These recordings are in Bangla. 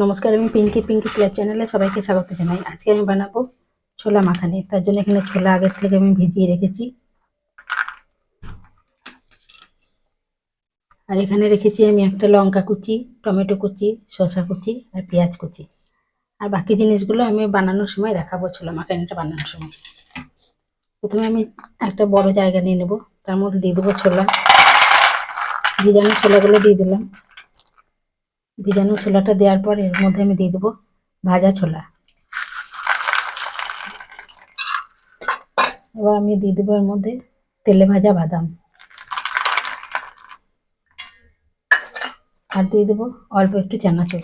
নমস্কার, আমি পিঙ্কি স্ল্যাব চ্যানেলে সবাইকে স্বাগত জানাই। আজকে আমি বানাবো ছোলা মাখানি। তার জন্য এখানে ছোলা আগের থেকে আমি ভিজিয়ে রেখেছি, আর এখানে রেখেছি আমি একটা লঙ্কা কুচি, টমেটো কুচি, শসা কুচি আর পেঁয়াজ কুচি। আর বাকি জিনিসগুলো আমি বানানোর সময় দেখাবো, ছোলা মাখানিটা বানানোর সময়। প্রথমে আমি একটা বড় জায়গা নিয়ে নেব, তার মধ্যে দিয়ে দেবো ছোলা। ভিজানো ছোলাগুলো দিয়ে দিলাম। ভিজানো ছোলাটা দেওয়ার পর এর মধ্যে আমি দিয়ে দেবো ভাজা ছোলা। এবার আমি দিয়ে দেবো এর মধ্যে তেলে ভাজা বাদাম, আর দিয়ে দেবো অল্প একটু চানাচুর।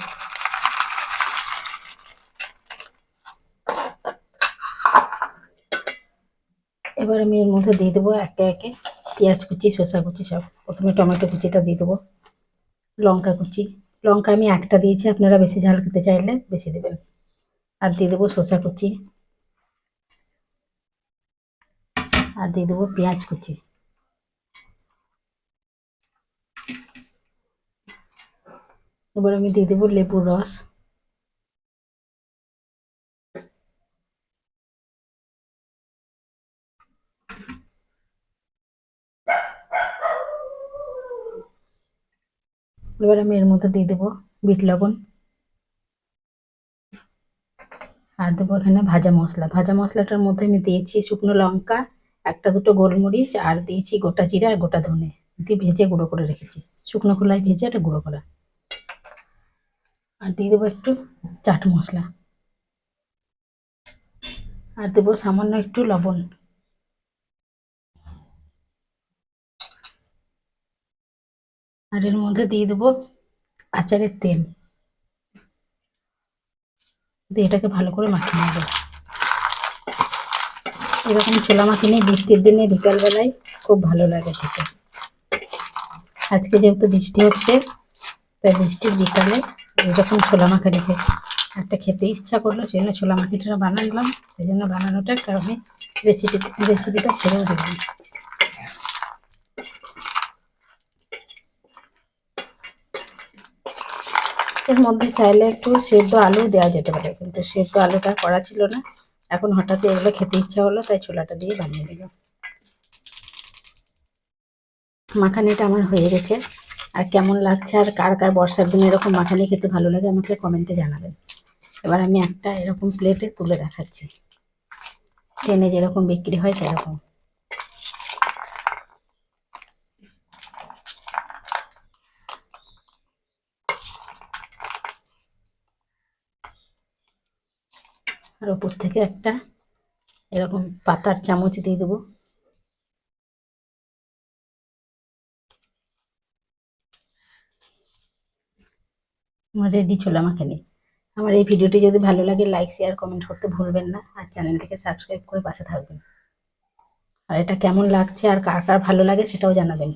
এবার আমি এর মধ্যে দিয়ে দেবো একে একে পেঁয়াজ কুচি, শসা কুচি সব। প্রথমে টমেটো কুচিটা দিয়ে দেবো, লঙ্কা কুচি, লঙ্কা আমি একটা দিয়েছি, আপনারা বেশি ঝাল খেতে চাইলে বেশি দেবেন। আর দিয়ে দেবো শসা কুচি, আর দিয়ে দেবো পেঁয়াজ কুচি। এবার আমি দিয়ে দেবো লেবুর রস, এবার আমি এর মধ্যে দিয়ে দেবো বিট লবণ, আর দেবো এখানে ভাজা মশলা। ভাজা মশলাটার মধ্যে আমি দিয়েছি শুকনো লঙ্কা, একটা দুটো গোলমরিচ, আর দিয়েছি গোটা জিরা আর গোটা ধনে দিয়ে ভেজে গুঁড়ো করে রেখেছি, শুকনো খোলায় ভেজে এটা গুঁড়ো করা। আর দিয়ে দেবো একটু চাট মশলা, আর দেবো সামান্য একটু লবণ। আর এর মধ্যে দিয়ে দেবো আচারের তেল, দিয়ে এটাকে ভালো করে মাখিয়ে নেবো। এরকম ছোলা মাখিয়ে বৃষ্টির দিনে বিকালবেলায় খুব ভালো লাগে খেতে। আজকে যেহেতু বৃষ্টি হচ্ছে, তাই বৃষ্টির বিকালে এরকম ছোলা মাখানি একটা খেতে ইচ্ছা করলো, সেই জন্য ছোলা মাখিটা বানালাম। সেই জন্য বানানোটা কারণে রেসিপিটা ছেড়েও দিলাম। এর মধ্যে চাইলে একটু সেদ্ধ আলু দেওয়া যেতে পারে, কিন্তু সেদ্ধ আলুটা করা ছিল না। এখন হঠাৎ এগুলো খেতে ইচ্ছা হলো, তাই ছোলাটা দিয়ে বানিয়ে দিলাম। মাখানিটা আমার হয়ে গেছে। আর কেমন লাগছে, আর কার কার বর্ষার দিনে এরকম মাখানি খেতে ভালো লাগে আমাকে কমেন্টে জানাবেন। এবার আমি একটা এরকম প্লেটে তুলে দেখাচ্ছি, ট্রেনে যেরকম বিক্রি হয় সেরকম। আর ওপর থেকে একটা এরকম পাতার চামচ দিয়ে দেবো। আমার রেডি ছোলা মাখানি। আমার এই ভিডিওটি যদি ভালো লাগে লাইক শেয়ার কমেন্ট করতে ভুলবেন না, আর চ্যানেলটিকে সাবস্ক্রাইব করে পাশে থাকবেন। আর এটা কেমন লাগছে আর কার কার ভালো লাগে সেটাও জানাবেন।